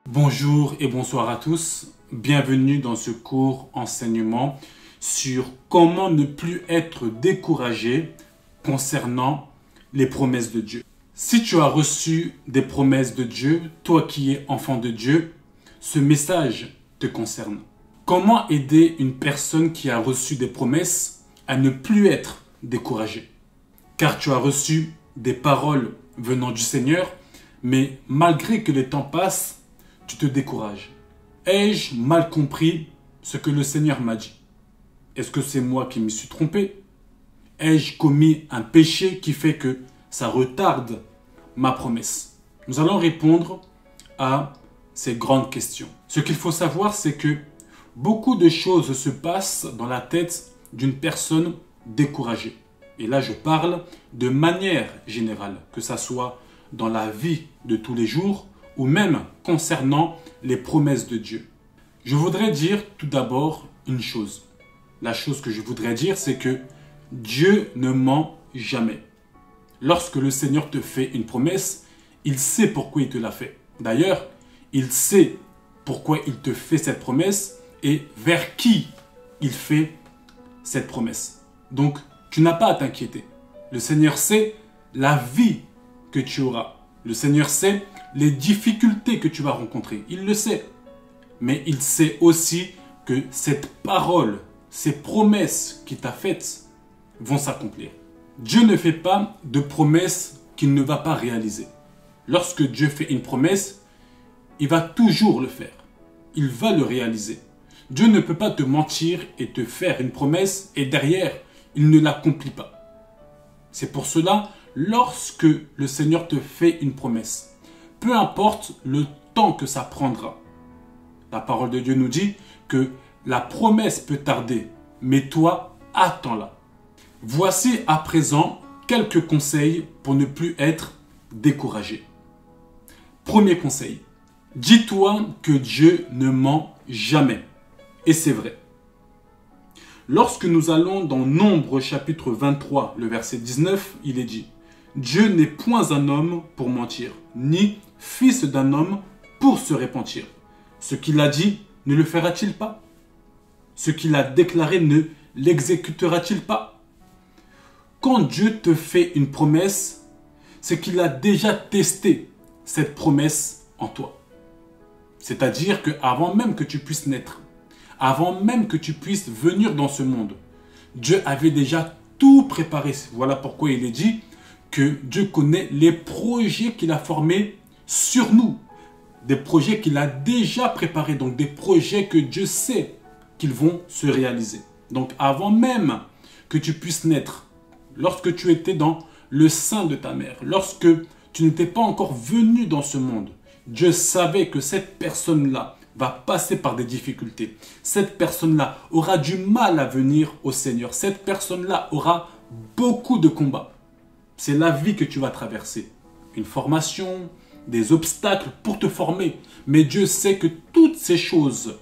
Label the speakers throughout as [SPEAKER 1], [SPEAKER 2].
[SPEAKER 1] Bonjour et bonsoir à tous. Bienvenue dans ce court enseignement sur comment ne plus être découragé concernant les promesses de Dieu. Si tu as reçu des promesses de Dieu, toi qui es enfant de Dieu, ce message te concerne. Comment aider une personne qui a reçu des promesses à ne plus être découragée? Car tu as reçu des paroles venant du Seigneur, mais malgré que les temps passent, tu te décourages. Ai-je mal compris ce que le Seigneur m'a dit? Est-ce que c'est moi qui me suis trompé? Ai-je commis un péché qui fait que ça retarde ma promesse? Nous allons répondre à ces grandes questions. Ce qu'il faut savoir, c'est que beaucoup de choses se passent dans la tête d'une personne découragée. Et là, je parle de manière générale, que ça soit dans la vie de tous les jours ou même concernant les promesses de Dieu. Je voudrais dire tout d'abord une chose. La chose que je voudrais dire, c'est que Dieu ne ment jamais. Lorsque le Seigneur te fait une promesse, il sait pourquoi il te l'a fait. D'ailleurs, il sait pourquoi il te fait cette promesse et vers qui il fait cette promesse. Donc, tu n'as pas à t'inquiéter. Le Seigneur sait la vie que tu auras. Le Seigneur sait les difficultés que tu vas rencontrer. Il le sait. Mais il sait aussi que cette parole, ces promesses qu'il t'a faites vont s'accomplir. Dieu ne fait pas de promesses qu'il ne va pas réaliser. Lorsque Dieu fait une promesse, il va toujours le faire. Il va le réaliser. Dieu ne peut pas te mentir et te faire une promesse et derrière, il ne l'accomplit pas. C'est pour cela, lorsque le Seigneur te fait une promesse, peu importe le temps que ça prendra, la parole de Dieu nous dit que la promesse peut tarder, mais toi, attends-la. Voici à présent quelques conseils pour ne plus être découragé. Premier conseil, dis-toi que Dieu ne ment jamais. Et c'est vrai. Lorsque nous allons dans Nombre chapitre 23, le verset 19, il est dit « Dieu n'est point un homme pour mentir, ni fils d'un homme pour se repentir. Ce qu'il a dit, ne le fera-t-il pas? Ce qu'il a déclaré, ne l'exécutera-t-il pas ?» Quand Dieu te fait une promesse, c'est qu'il a déjà testé cette promesse en toi. C'est-à-dire qu'avant même que tu puisses naître, avant même que tu puisses venir dans ce monde, Dieu avait déjà tout préparé. Voilà pourquoi il est dit que Dieu connaît les projets qu'il a formés sur nous. Des projets qu'il a déjà préparés. Donc des projets que Dieu sait qu'ils vont se réaliser. Donc avant même que tu puisses naître, lorsque tu étais dans le sein de ta mère, lorsque tu n'étais pas encore venu dans ce monde, Dieu savait que cette personne-là va passer par des difficultés. Cette personne-là aura du mal à venir au Seigneur. Cette personne-là aura beaucoup de combats. C'est la vie que tu vas traverser. Une formation, des obstacles pour te former. Mais Dieu sait que toutes ces choses,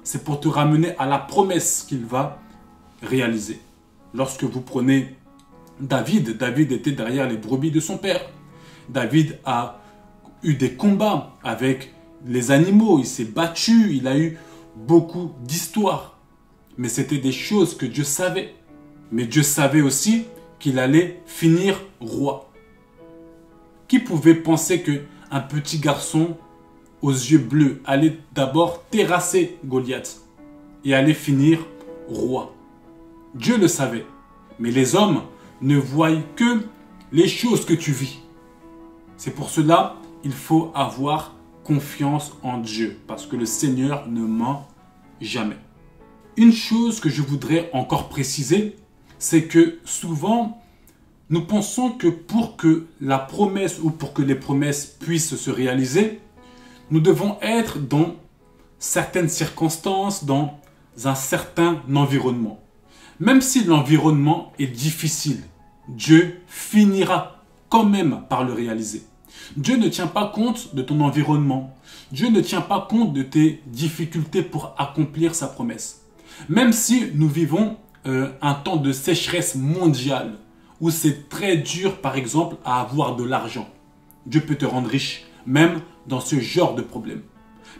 [SPEAKER 1] c'est pour te ramener à la promesse qu'il va réaliser. Lorsque vous prenez David, David était derrière les brebis de son père. David a eu des combats avec les animaux, il s'est battu, il a eu beaucoup d'histoires. Mais c'était des choses que Dieu savait. Mais Dieu savait aussi qu'il allait finir roi. Qui pouvait penser qu'un petit garçon aux yeux bleus allait d'abord terrasser Goliath et allait finir roi? Dieu le savait. Mais les hommes ne voient que les choses que tu vis. C'est pour cela qu'il faut avoir confiance en Dieu, parce que le Seigneur ne ment jamais. Une chose que je voudrais encore préciser, c'est que souvent, nous pensons que pour que la promesse ou pour que les promesses puissent se réaliser, nous devons être dans certaines circonstances, dans un certain environnement. Même si l'environnement est difficile, Dieu finira quand même par le réaliser. Dieu ne tient pas compte de ton environnement. Dieu ne tient pas compte de tes difficultés pour accomplir sa promesse. Même si nous vivons un temps de sécheresse mondiale, où c'est très dur, par exemple, à avoir de l'argent. Dieu peut te rendre riche, même dans ce genre de problème.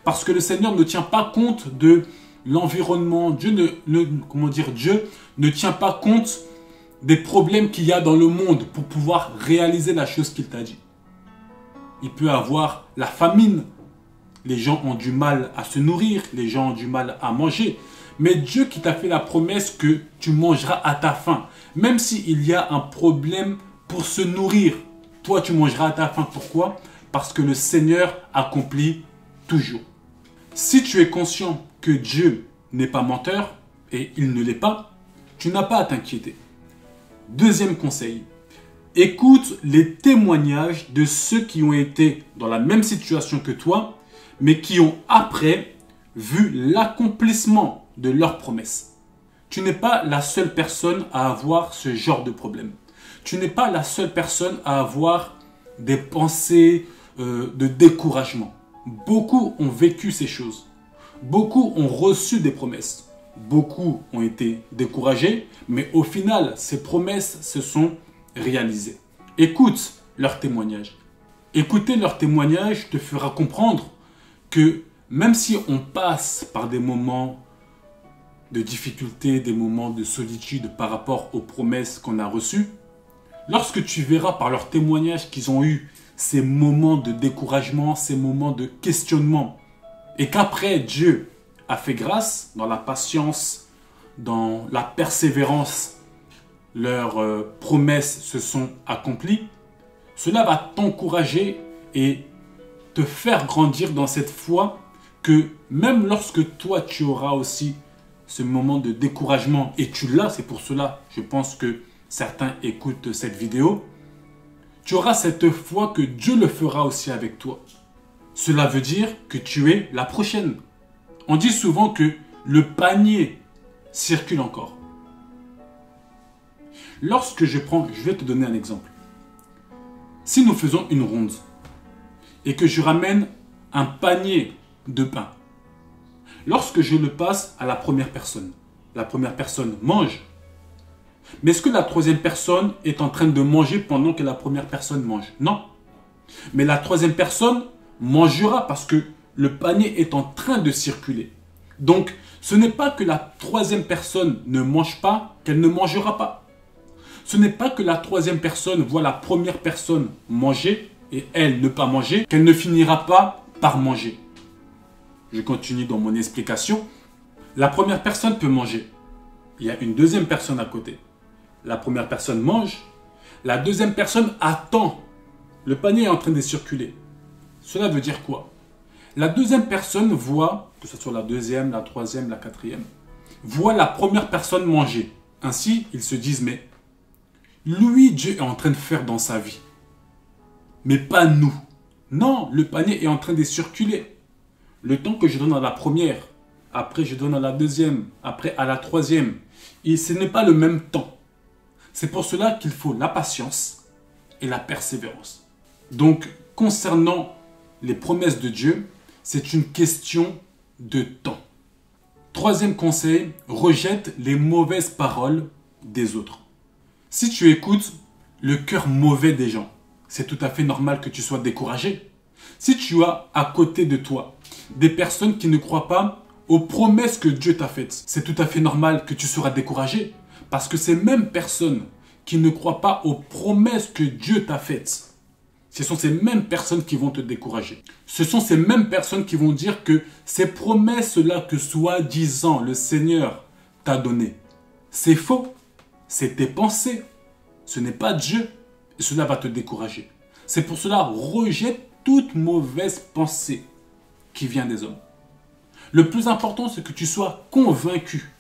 [SPEAKER 1] Parce que le Seigneur ne tient pas compte de l'environnement. Dieu ne tient pas compte des problèmes qu'il y a dans le monde pour pouvoir réaliser la chose qu'il t'a dit. Il peut avoir la famine. Les gens ont du mal à se nourrir. Les gens ont du mal à manger. Mais Dieu qui t'a fait la promesse que tu mangeras à ta faim. Même s'il y a un problème pour se nourrir, toi tu mangeras à ta faim. Pourquoi? Parce que le Seigneur accomplit toujours. Si tu es conscient que Dieu n'est pas menteur, et il ne l'est pas, tu n'as pas à t'inquiéter. Deuxième conseil, écoute les témoignages de ceux qui ont été dans la même situation que toi, mais qui ont après vu l'accomplissement de leurs promesses. Tu n'es pas la seule personne à avoir ce genre de problème. Tu n'es pas la seule personne à avoir des pensées de découragement. Beaucoup ont vécu ces choses. Beaucoup ont reçu des promesses. Beaucoup ont été découragés, mais au final, ces promesses se sont réalisées. Écoute leurs témoignages. Écouter leurs témoignages te fera comprendre que même si on passe par des moments de difficulté, des moments de solitude par rapport aux promesses qu'on a reçues, lorsque tu verras par leurs témoignages qu'ils ont eu ces moments de découragement, ces moments de questionnement, et qu'après Dieu a fait grâce dans la patience, dans la persévérance, leurs promesses se sont accomplies, cela va t'encourager et te faire grandir dans cette foi que même lorsque toi tu auras aussi ce moment de découragement, et tu l'as, c'est pour cela je pense que certains écoutent cette vidéo, tu auras cette foi que Dieu le fera aussi avec toi. Cela veut dire que tu es la prochaine. On dit souvent que le panier circule encore. Lorsque je vais te donner un exemple. Si nous faisons une ronde et que je ramène un panier de pain, lorsque je le passe à la première personne mange. Mais est-ce que la troisième personne est en train de manger pendant que la première personne mange? Non. Mais la troisième personne mangera parce que le panier est en train de circuler. Donc, ce n'est pas que la troisième personne ne mange pas, qu'elle ne mangera pas. Ce n'est pas que la troisième personne voit la première personne manger et elle ne pas manger, qu'elle ne finira pas par manger. Je continue dans mon explication. La première personne peut manger. Il y a une deuxième personne à côté. La première personne mange. La deuxième personne attend. Le panier est en train de circuler. Cela veut dire quoi? La deuxième personne voit, que ce soit la deuxième, la troisième, la quatrième, voit la première personne manger. Ainsi, ils se disent, mais lui, Dieu est en train de faire dans sa vie. Mais pas nous. Non, le panier est en train de circuler. Le temps que je donne à la première, après je donne à la deuxième, après à la troisième. Et ce n'est pas le même temps. C'est pour cela qu'il faut la patience et la persévérance. Donc, concernant les promesses de Dieu, c'est une question de temps. Troisième conseil, rejette les mauvaises paroles des autres. Si tu écoutes le cœur mauvais des gens, c'est tout à fait normal que tu sois découragé. Si tu as à côté de toi des personnes qui ne croient pas aux promesses que Dieu t'a faites, c'est tout à fait normal que tu seras découragé. Parce que ces mêmes personnes qui ne croient pas aux promesses que Dieu t'a faites, ce sont ces mêmes personnes qui vont te décourager. Ce sont ces mêmes personnes qui vont dire que ces promesses-là que soi-disant le Seigneur t'a données, c'est faux. C'est tes pensées. Ce n'est pas Dieu. Et cela va te décourager. C'est pour cela, rejette toute mauvaise pensée qui vient des hommes. Le plus important, c'est que tu sois convaincu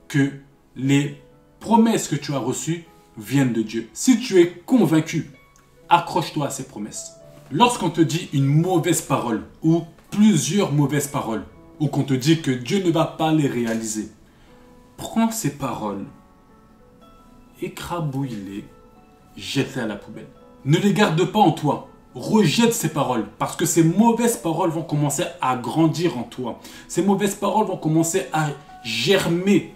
[SPEAKER 1] que les promesses que tu as reçues viennent de Dieu. Si tu es convaincu, accroche-toi à ces promesses. Lorsqu'on te dit une mauvaise parole ou plusieurs mauvaises paroles, ou qu'on te dit que Dieu ne va pas les réaliser, prends ces paroles, écrabouille-les, jette-les à la poubelle. Ne les garde pas en toi. Rejette ces paroles parce que ces mauvaises paroles vont commencer à grandir en toi. Ces mauvaises paroles vont commencer à germer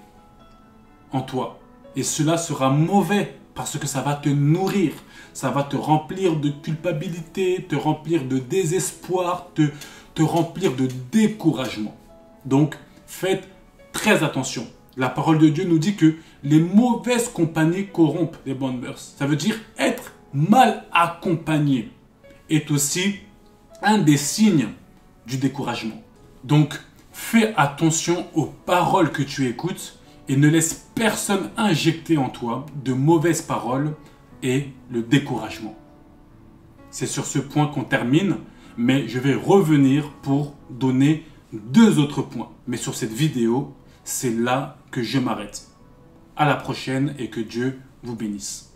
[SPEAKER 1] en toi. Et cela sera mauvais parce que ça va te nourrir. Ça va te remplir de culpabilité, te remplir de désespoir, te te remplir de découragement. Donc, faites très attention. La parole de Dieu nous dit que les mauvaises compagnies corrompent les bonnes mœurs. Ça veut dire être mal accompagné est aussi un des signes du découragement. Donc, fais attention aux paroles que tu écoutes et ne laisse personne injecter en toi de mauvaises paroles et le découragement. C'est sur ce point qu'on termine, mais je vais revenir pour donner 2 autres points. Mais sur cette vidéo, c'est là que je m'arrête. À la prochaine et que Dieu vous bénisse.